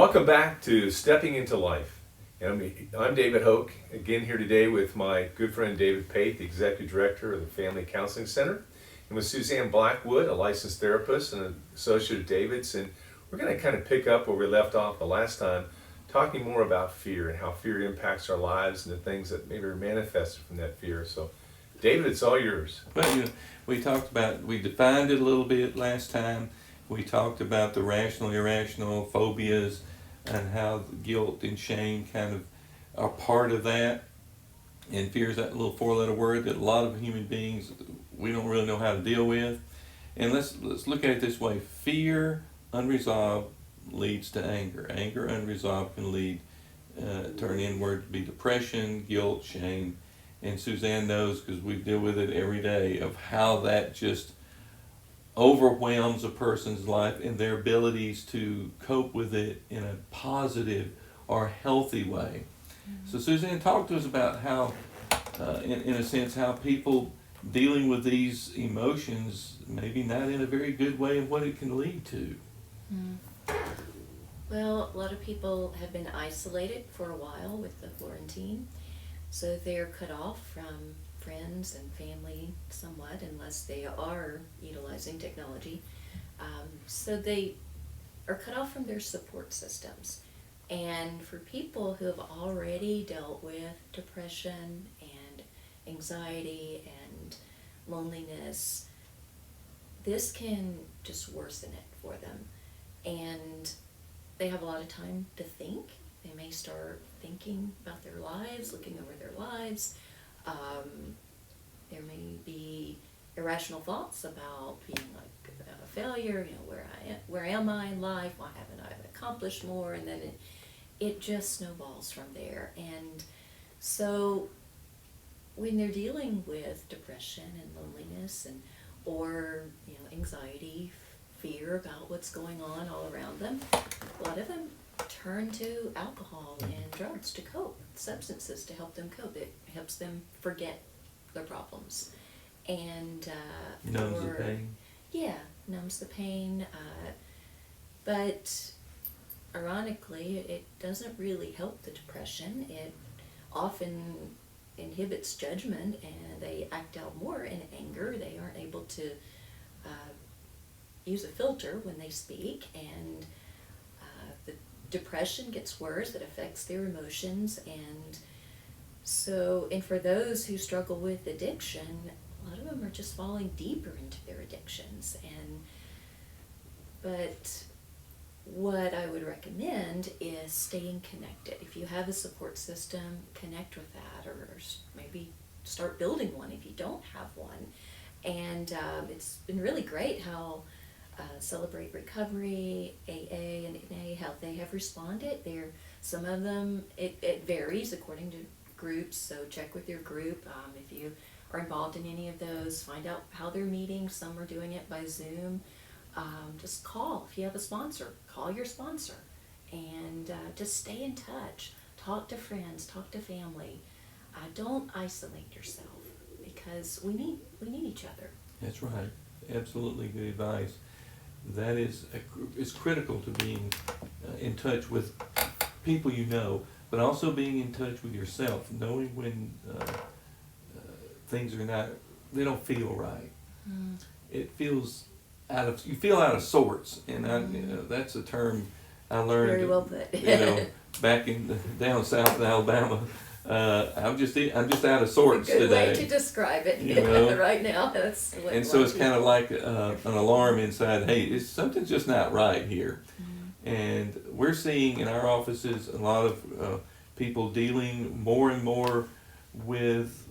Welcome back to Stepping into Life. I'm David Hoke, again here today with my good friend David Pate, the Executive Director of the Family Counseling Center, and with Suzanne Blackwood, a licensed therapist and an associate of David's. And we're going to kind of pick up where we left off the last time, talking more about fear and how fear impacts our lives and the things that maybe are manifested from that fear. So, David, it's all yours. Well, we defined it a little bit last time. We talked about the rational, irrational phobias and how guilt and shame kind of are part of that. And fear is that little four-letter word that a lot of human beings, we don't really know how to deal with. And let's look at it this way. Fear unresolved leads to anger. Anger unresolved can lead, turn inward to be depression, guilt, shame. And Suzanne knows, because we deal with it every day, of how that just overwhelms a person's life and their abilities to cope with it in a positive or healthy way. So Suzanne, talk to us about how, in a sense, how people dealing with these emotions, maybe not in a very good way, and what it can lead to. Well, a lot of people have been isolated for a while with the quarantine, so they're cut off from friends and family somewhat, unless they are utilizing technology. So they are cut off from their support systems. And for people who have already dealt with depression and anxiety and loneliness, this can just worsen it for them. And they have a lot of time to think. They may start thinking about their lives, looking over their lives. There may be irrational thoughts about being like a failure, where am I in life? Why haven't I accomplished more? And then it just snowballs from there. And so when they're dealing with depression and loneliness or anxiety, fear about what's going on all around them, a lot of them turn to alcohol and drugs to cope, substances to help them cope. It helps them forget their problems. And Numbs the pain. Yeah, numbs the pain. But ironically, it doesn't really help the depression. It often inhibits judgment, and they act out more in anger. They aren't able to use a filter when they speak, and the depression gets worse. It affects their emotions. And for those who struggle with addiction, a lot of them are just falling deeper into their addictions. But what I would recommend is staying connected. If you have a support system, connect with that, or maybe start building one if you don't have one. And it's been really great how Celebrate Recovery, AA, and NA, how they have responded. Some of them, it varies according to groups, so check with your group. If you are involved in any of those, find out how they're meeting. Some are doing it by Zoom. Just call. If you have a sponsor, call your sponsor. And just stay in touch. Talk to friends, talk to family. Don't isolate yourself, because we need each other. That's right. Absolutely good advice. That is it's critical to being in touch with people you know, but also being in touch with yourself, knowing when things they don't feel right. It feels you feel out of sorts, and that's a term I learned. Very well put. Back down south in Alabama. I'm just out of sorts Good today. way to describe it. Right now. That's what and so it's kind of like an alarm inside. Hey, something's just not right here. And we're seeing in our offices a lot of people dealing more and more with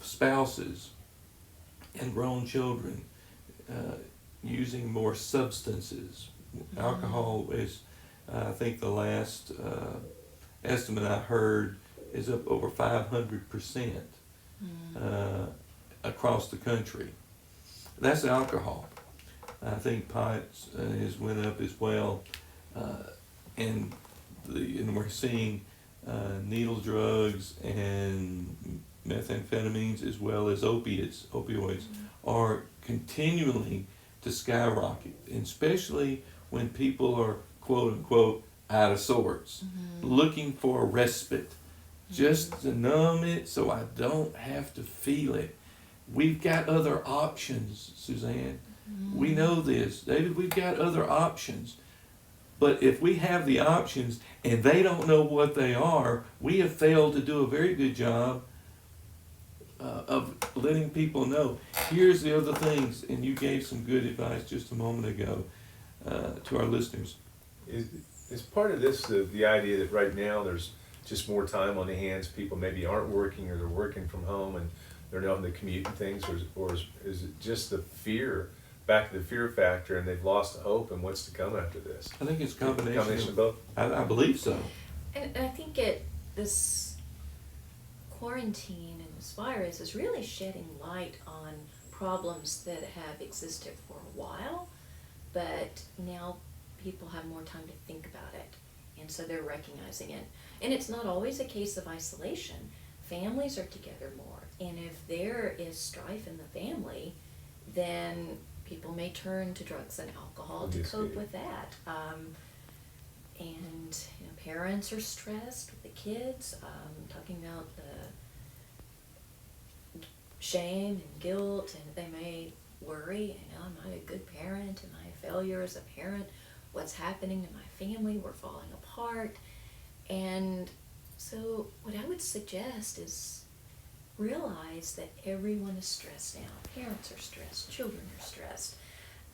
spouses and grown children using more substances. Alcohol is, I think the last estimate I heard is up over 500% across the country. That's alcohol. I think pot has went up as well, and we're seeing needle drugs and methamphetamines as well as opioids are continually to skyrocket, and especially when people are quote unquote out of sorts, looking for a respite, just to numb it so I don't have to feel it. We've got other options, Suzanne. We know this. David, we've got other options. But if we have the options and they don't know what they are, we have failed to do a very good job of letting people know. Here's the other things, and you gave some good advice just a moment ago to our listeners. Is part of this the idea that right now there's just more time on the hands? People maybe aren't working, or they're working from home and they're not in the commute and things, or is it just the fear, back to the fear factor, and they've lost hope in what's to come after this? I think it's a combination of both. I believe so. And I think this quarantine and this virus is really shedding light on problems that have existed for a while, but now people have more time to think about it, and so they're recognizing it. And it's not always a case of isolation. Families are together more, and if there is strife in the family, then people may turn to drugs and alcohol to cope with that. And parents are stressed with the kids, talking about the shame and guilt, and they may worry, am I a good parent? Am I a failure as a parent? What's happening to my family? We're falling apart. And so what I would suggest is realize that everyone is stressed now. Parents are stressed, children are stressed,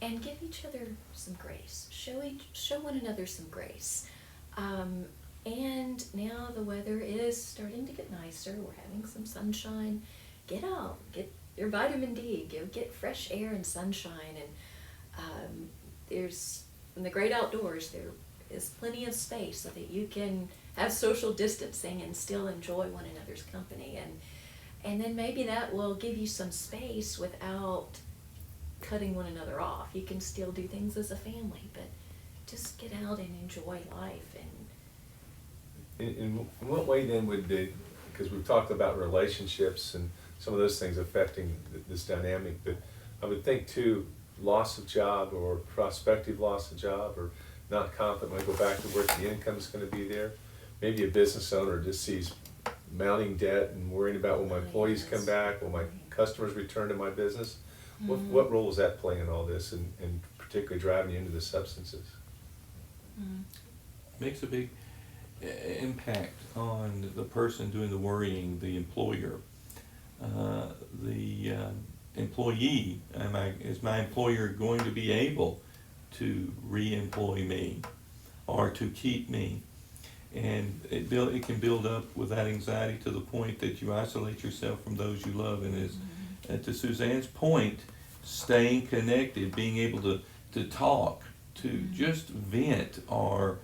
and give each other some grace. Show one another some grace. And now the weather is starting to get nicer. We're having some sunshine. Get out, get your vitamin D, get fresh air and sunshine. And there's, in the great outdoors, there is plenty of space so that you can have social distancing and still enjoy one another's company. And then maybe that will give you some space without cutting one another off. You can still do things as a family, but just get out and enjoy life. And in what way then would because we've talked about relationships and some of those things affecting this dynamic, but I would think too, loss of job or prospective loss of job, or not confident when I go back to work, the income is going to be there. Maybe a business owner just sees mounting debt and worrying about, will my employees come back, will my customers return to my business? What role is that playing in all this, and particularly driving you into the substances? Makes a big impact on the person doing the worrying, the employer. The employee, is my employer going to be able to re-employ me or to keep me? And it can build up with that anxiety to the point that you isolate yourself from those you love. And to Suzanne's point, staying connected, being able to talk, to just vent or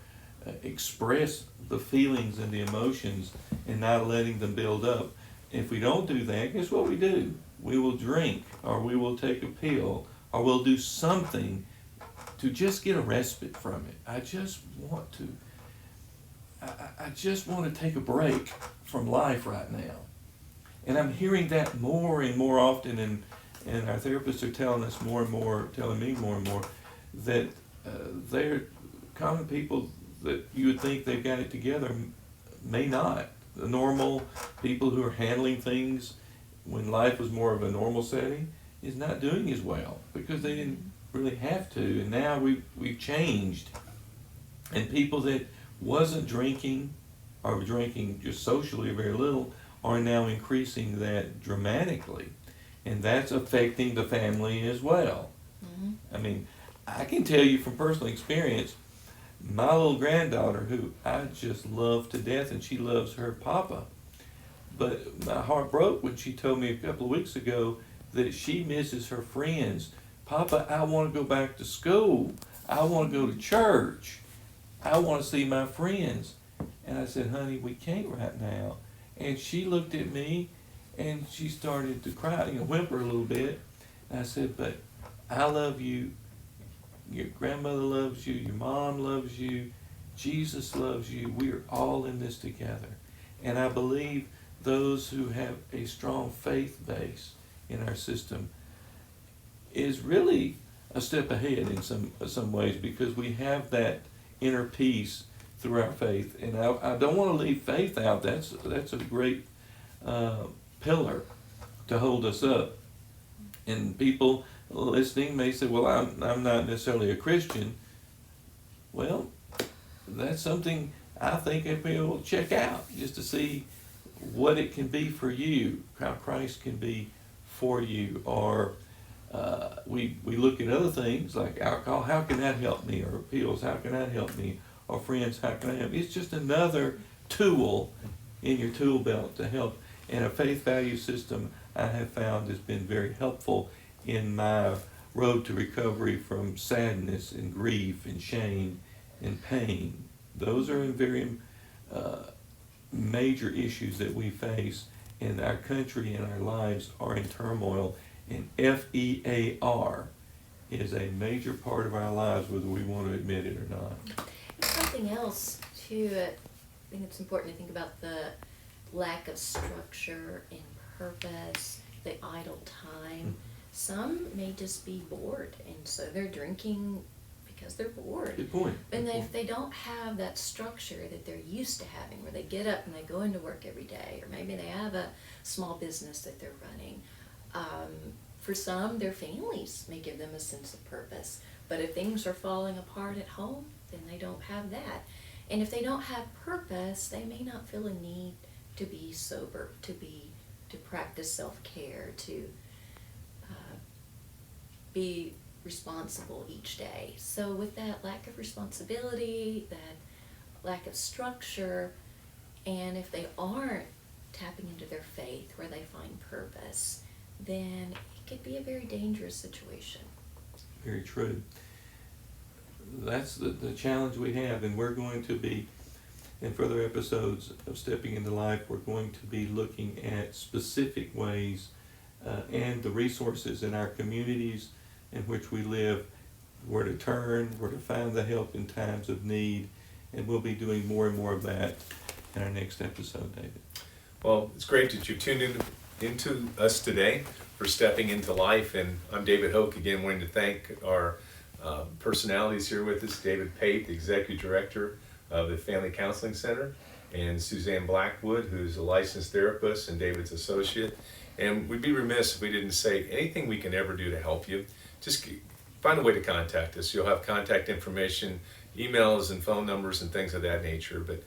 express the feelings and the emotions and not letting them build up. If we don't do that, guess what we do? We will drink, or we will take a pill, or we'll do something to just get a respite from it. I just want to take a break from life right now. And I'm hearing that more and more often, and our therapists are telling us more and more, telling me more and more, that they're common people that you would think they've got it together may not. The normal people who are handling things when life was more of a normal setting is not doing as well because they didn't really have to. And now we've changed. And people that wasn't drinking or drinking just socially very little are now increasing that dramatically. And that's affecting the family as well. I mean, I can tell you from personal experience, my little granddaughter, who I just love to death, and she loves her papa. But my heart broke when she told me a couple of weeks ago that she misses her friends. Papa, I want to go back to school. I want to go to church. I want to see my friends. And I said, honey, we can't right now. And she looked at me and she started to cry, whimper a little bit. And I said, but I love you. Your grandmother loves you. Your mom loves you. Jesus loves you. We are all in this together. And I believe those who have a strong faith base in our system is really a step ahead in some ways, because we have that inner peace through our faith. And I don't want to leave faith out. That's a great pillar to hold us up. And people listening may say, well, I'm not necessarily a Christian. Well, that's something I think if we'll check out just to see what it can be for you, how Christ can be for you. Or we look at other things like alcohol, how can that help me? Or pills, how can that help me? Or friends, how can I help? It's just another tool in your tool belt to help. And a faith value system I have found has been very helpful in my road to recovery from sadness and grief and shame and pain. Those are very major issues that we face, and our country and our lives are in turmoil. And FEAR is a major part of our lives, whether we want to admit it or not. And something else too, I think it's important to think about the lack of structure and purpose, the idle time. Some may just be bored, and so they're drinking because they're bored. Good point. And if they don't have that structure that they're used to having, where they get up and they go into work every day, or maybe they have a small business that they're running. For some, their families may give them a sense of purpose. But if things are falling apart at home, then they don't have that. And if they don't have purpose, they may not feel a need to be sober, to practice self-care, to be responsible each day. So with that lack of responsibility, that lack of structure, and if they aren't tapping into their faith where they find purpose, then it could be a very dangerous situation. Very true. That's the challenge we have, and we're going to be, in further episodes of Stepping into Life, we're going to be looking at specific ways and the resources in our communities in which we live, where to turn, where to find the help in times of need, and we'll be doing more and more of that in our next episode, David. Well, it's great that you tuned into us today for Stepping into Life, and I'm David Hoke, again wanting to thank our personalities here with us, David Pate, the Executive Director of the Family Counseling Center, and Suzanne Blackwood, who's a licensed therapist and David's associate. And we'd be remiss if we didn't say anything we can ever do to help you. Just find a way to contact us. You'll have contact information, emails and phone numbers and things of that nature. But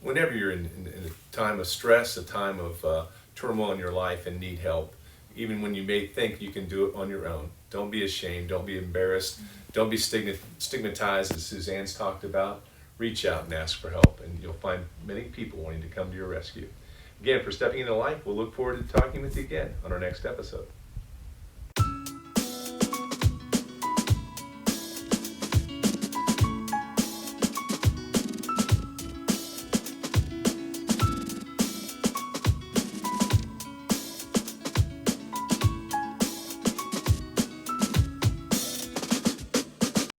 whenever you're in a time of stress, a time of turmoil in your life and need help, even when you may think you can do it on your own, don't be ashamed, don't be embarrassed, don't be stigmatized, as Suzanne's talked about. Reach out and ask for help, and you'll find many people wanting to come to your rescue. Again, for Stepping into Life, we'll look forward to talking with you again on our next episode.